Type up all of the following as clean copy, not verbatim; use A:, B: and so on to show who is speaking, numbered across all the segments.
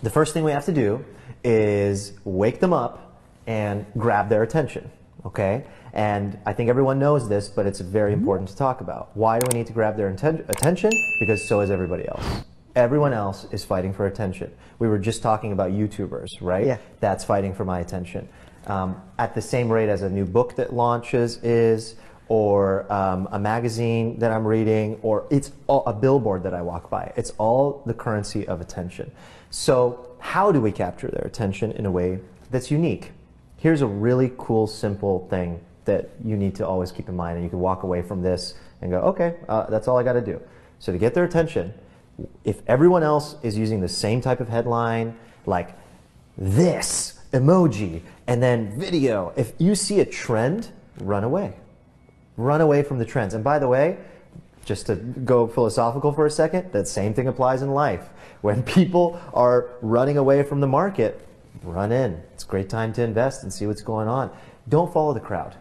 A: The first thing we have to do is wake them up and grab their attention, okay? And I think everyone knows this, but it's very important to talk about. Why do we need to grab their attention? Because so is everybody else. Everyone else is fighting for attention. We were just talking about YouTubers, right? Yeah. That's fighting for my attention. At the same rate as a new book that launches is, or a magazine that I'm reading, or it's all a billboard that I walk by. It's all the currency of attention. So how do we capture their attention in a way that's unique? Here's a really cool, simple thing that you need to always keep in mind, and you can walk away from this and go, okay, that's all I got to do. So to get their attention, if everyone else is using the same type of headline, like this emoji and then video, if you see a trend, run away. Run away from the trends. And by the way, just to go philosophical for a second, that same thing applies in life. When people are running away from the market, run in. It's a great time to invest and see what's going on. Don't follow the crowd.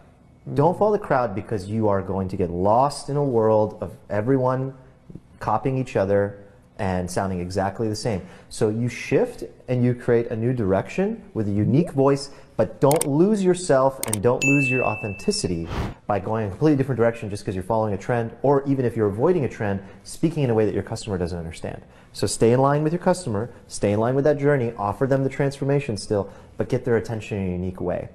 A: Don't follow the crowd, because you are going to get lost in a world of everyone copying each other and sounding exactly the same. So you shift and you create a new direction with a unique voice, but don't lose yourself and don't lose your authenticity by going a completely different direction just because you're following a trend, or even if you're avoiding a trend, speaking in a way that your customer doesn't understand. So stay in line with your customer, stay in line with that journey, offer them the transformation still, but get their attention in a unique way.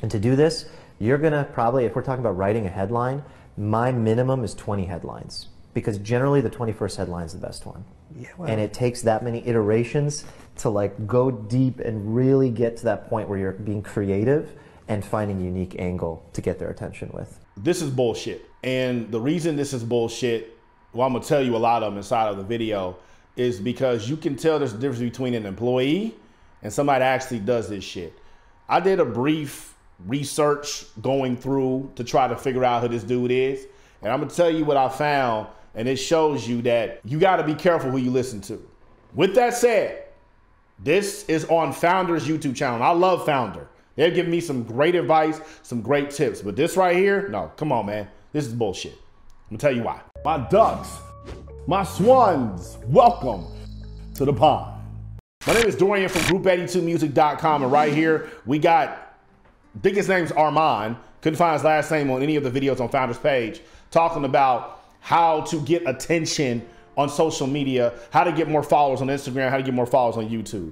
A: And to do this, you're gonna probably, if we're talking about writing a headline, my minimum is 20 headlines, because generally the 21st headline is the best one. Yeah, well, and it takes that many iterations to like go deep and really get to that point where you're being creative and finding a unique angle to get their attention with.
B: This is bullshit. And the reason this is bullshit, well, I'm gonna tell you a lot of them inside of the video, is because you can tell there's a difference between an employee and somebody that actually does this shit. I did a brief research going through to try to figure out who this dude is. And I'm gonna tell you what I found, and it shows you that you gotta be careful who you listen to. With that said, this is on Founder's YouTube channel. I love Founder. They've given me some great advice, some great tips, but this right here, no, come on, man. This is bullshit. I'm gonna tell you why. My ducks, my swans, welcome to the pond. My name is Dorian from Group82Music.com, and right here, we got, I think his name's Arman, couldn't find his last name on any of the videos on Founder's page, talking about how to get attention on social media, how to get more followers on Instagram, how to get more followers on YouTube.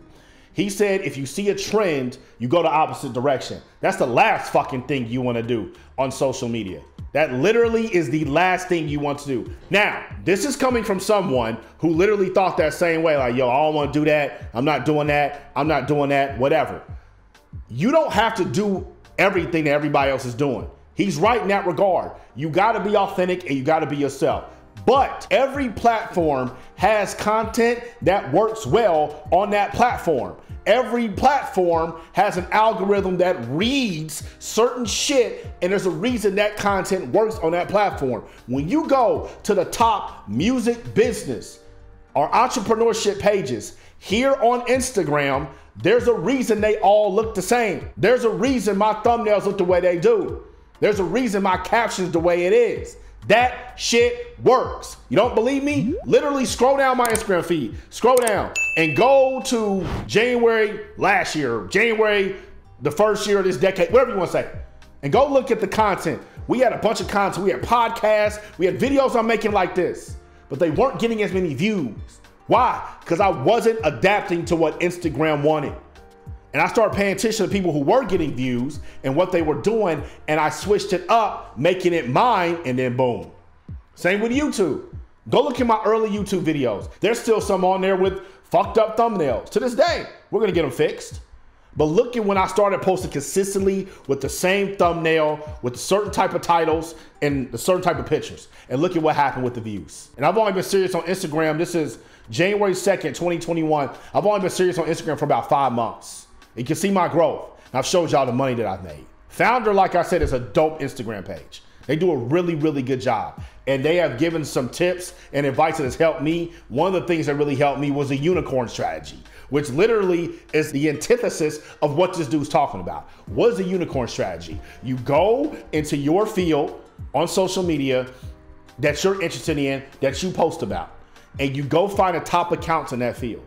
B: He said if you see a trend, you go the opposite direction. That's the last fucking thing you want to do on social media. That literally is the last thing you want to do. Now, this is coming from someone who literally thought that same way, like, yo, I don't want to do that. I'm not doing that. I'm not doing that, whatever. You don't have to do everything that everybody else is doing. He's right in that regard. You got to be authentic and you got to be yourself. But every platform has content that works well on that platform. Every platform has an algorithm that reads certain shit, and there's a reason that content works on that platform. When you go to the top music business or entrepreneurship pages here on Instagram, there's a reason they all look the same. There's a reason my thumbnails look the way they do. There's a reason my captions the way it is. That shit works. You don't believe me? Literally scroll down my Instagram feed, scroll down and go to January last year, January the first year of this decade, whatever you want to say, and go look at the content. We had a bunch of content. We had podcasts, we had videos I'm making like this, but they weren't getting as many views. Why? Because I wasn't adapting to what Instagram wanted. And I started paying attention to people who were getting views and what they were doing, and I switched it up, making it mine, and then boom. Same with YouTube. Go look at my early YouTube videos. There's still some on there with fucked up thumbnails. To this day, we're gonna get them fixed. But look at when I started posting consistently with the same thumbnail, with a certain type of titles and a certain type of pictures. And look at what happened with the views. And I've only been serious on Instagram. This is January 2nd, 2021. I've only been serious on Instagram for about 5 months. You can see my growth. And I've showed y'all the money that I've made. Founder, like I said, is a dope Instagram page. They do a really, really good job. And they have given some tips and advice that has helped me. One of the things that really helped me was a unicorn strategy, which literally is the antithesis of what this dude's talking about. What is a unicorn strategy? You go into your field on social media that you're interested in, that you post about, and you go find the top accounts in that field.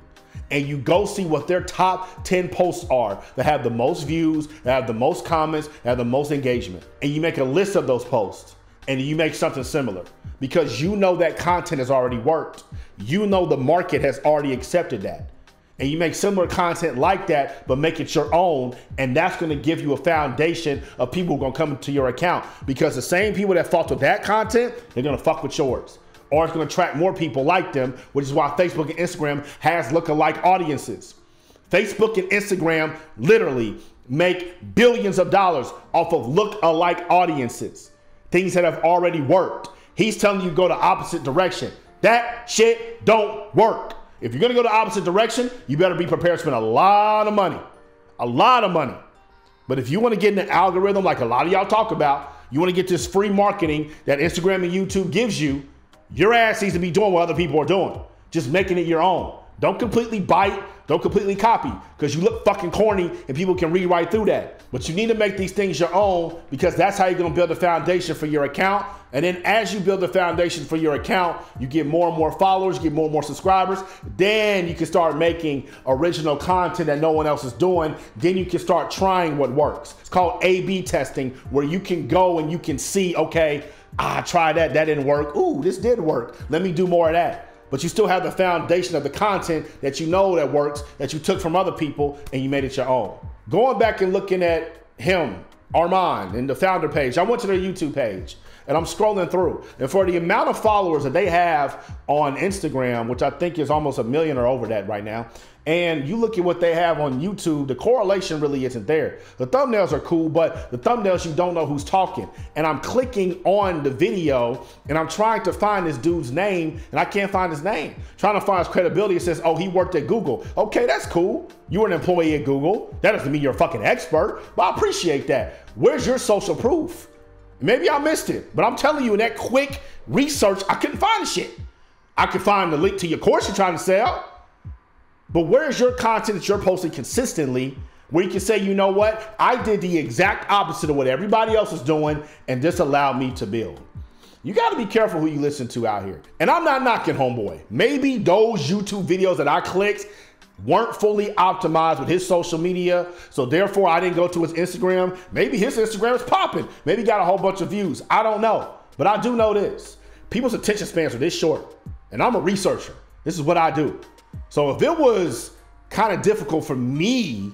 B: and you go see what their top 10 posts are that have the most views, that have the most comments, that have the most engagement. And you make a list of those posts and you make something similar because you know that content has already worked. You know the market has already accepted that. And you make similar content like that, but make it your own. And that's gonna give you a foundation of people who are gonna come to your account, because the same people that fucked with that content, they're gonna fuck with yours. Or it's gonna attract more people like them, which is why Facebook and Instagram has lookalike audiences. Facebook and Instagram literally make billions of dollars off of lookalike audiences. Things that have already worked. He's telling you to go the opposite direction. That shit don't work. If you're gonna go the opposite direction, you better be prepared to spend a lot of money. A lot of money. But if you wanna get in the algorithm like a lot of y'all talk about, you wanna get this free marketing that Instagram and YouTube gives you, your ass needs to be doing what other people are doing. Just making it your own. Don't completely bite, don't completely copy, because you look fucking corny and people can read right through that. But you need to make these things your own, because that's how you're gonna build a foundation for your account. And then as you build the foundation for your account, you get more and more followers, you get more and more subscribers. Then you can start making original content that no one else is doing. Then you can start trying what works. It's called A/B testing, where you can go and you can see, okay, I tried that didn't work. Ooh, this did work. Let me do more of that. But you still have the foundation of the content that you know that works, that you took from other people and you made it your own. Going back and looking at him, Arman, and the founder page, I went to their YouTube page and I'm scrolling through. And for the amount of followers that they have on Instagram, which I think is almost 1 million or over that right now, and you look at what they have on YouTube, the correlation really isn't there. The thumbnails are cool, but the thumbnails, you don't know who's talking. And I'm clicking on the video and I'm trying to find this dude's name and I can't find his name. Trying to find his credibility. It says, oh, he worked at Google. Okay, that's cool. You were an employee at Google. That doesn't mean you're a fucking expert, but I appreciate that. Where's your social proof? Maybe I missed it, but I'm telling you, in that quick research, I couldn't find the shit. I could find the link to your course you're trying to sell. But where's your content that you're posting consistently where you can say, you know what? I did the exact opposite of what everybody else is doing, and this allowed me to build. You got to be careful who you listen to out here. And I'm not knocking homeboy. Maybe those YouTube videos that I clicked weren't fully optimized with his social media, so therefore I didn't go to his Instagram. Maybe his Instagram is popping. Maybe he got a whole bunch of views. I don't know. But I do know this. People's attention spans are this short. And I'm a researcher. This is what I do. So if it was kind of difficult for me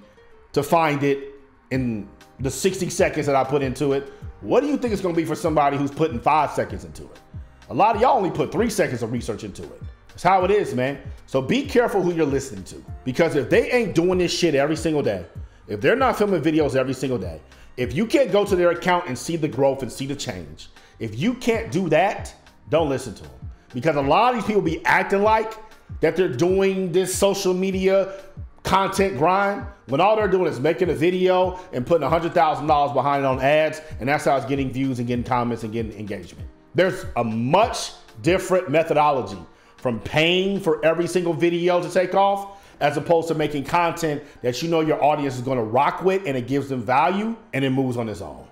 B: to find it in the 60 seconds that I put into it, what do you think it's going to be for somebody who's putting 5 seconds into it? A lot of y'all only put 3 seconds of research into it. That's how it is, man. So be careful who you're listening to, because if they ain't doing this shit every single day, if they're not filming videos every single day, if you can't go to their account and see the growth and see the change, if you can't do that, don't listen to them. Because a lot of these people be acting like that they're doing this social media content grind when all they're doing is making a video and putting $100,000 behind it on ads, and that's how it's getting views and getting comments and getting engagement. There's a much different methodology from paying for every single video to take off, as opposed to making content that you know your audience is going to rock with and it gives them value and it moves on its own.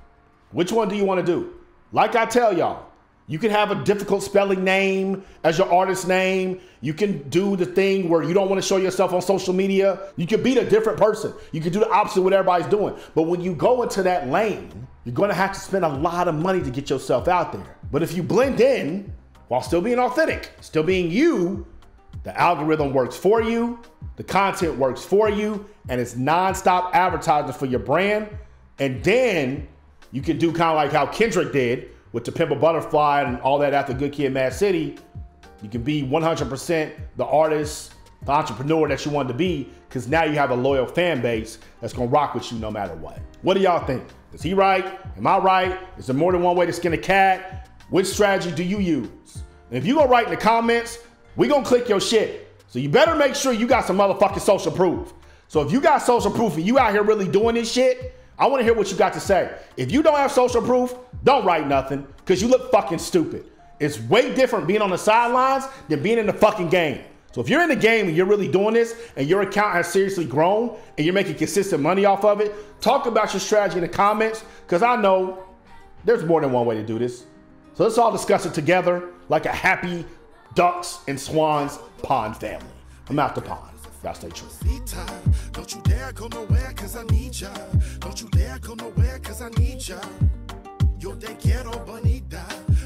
B: Which one do you want to do? Like I tell y'all, you can have a difficult spelling name as your artist name. You can do the thing where you don't want to show yourself on social media. You can be a different person. You can do the opposite of what everybody's doing. But when you go into that lane, you're going to have to spend a lot of money to get yourself out there. But if you blend in while still being authentic, still being you, the algorithm works for you, the content works for you, and it's nonstop advertising for your brand. And then you can do kind of like how Kendrick did with To Pimp a Butterfly and all that after Good Kid, Mad City. You can be 100% the artist, the entrepreneur that you wanted to be, because now you have a loyal fan base that's gonna rock with you no matter what. What do y'all think? Is he right? Am I right? Is there more than one way to skin a cat? Which strategy do you use? And if you gonna write in the comments, we gonna click your shit. So you better make sure you got some motherfucking social proof. So if you got social proof and you out here really doing this shit, I want to hear what you got to say. If you don't have social proof, don't write nothing, because you look fucking stupid. It's way different being on the sidelines than being in the fucking game. So if you're in the game and you're really doing this and your account has seriously grown and you're making consistent money off of it, talk about your strategy in the comments, because I know there's more than one way to do this. So let's all discuss it together like a happy ducks and swans pond family. I'm out the pond. Y'all stay true.
C: Don't you dare go nowhere, cause I need ya. Don't you dare go nowhere, cause I need ya. Yo te quiero bonita.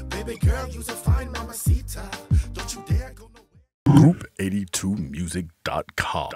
C: Baby girl, you's a fine mamacita. Don't you dare go nowhere.
D: Group82music.com.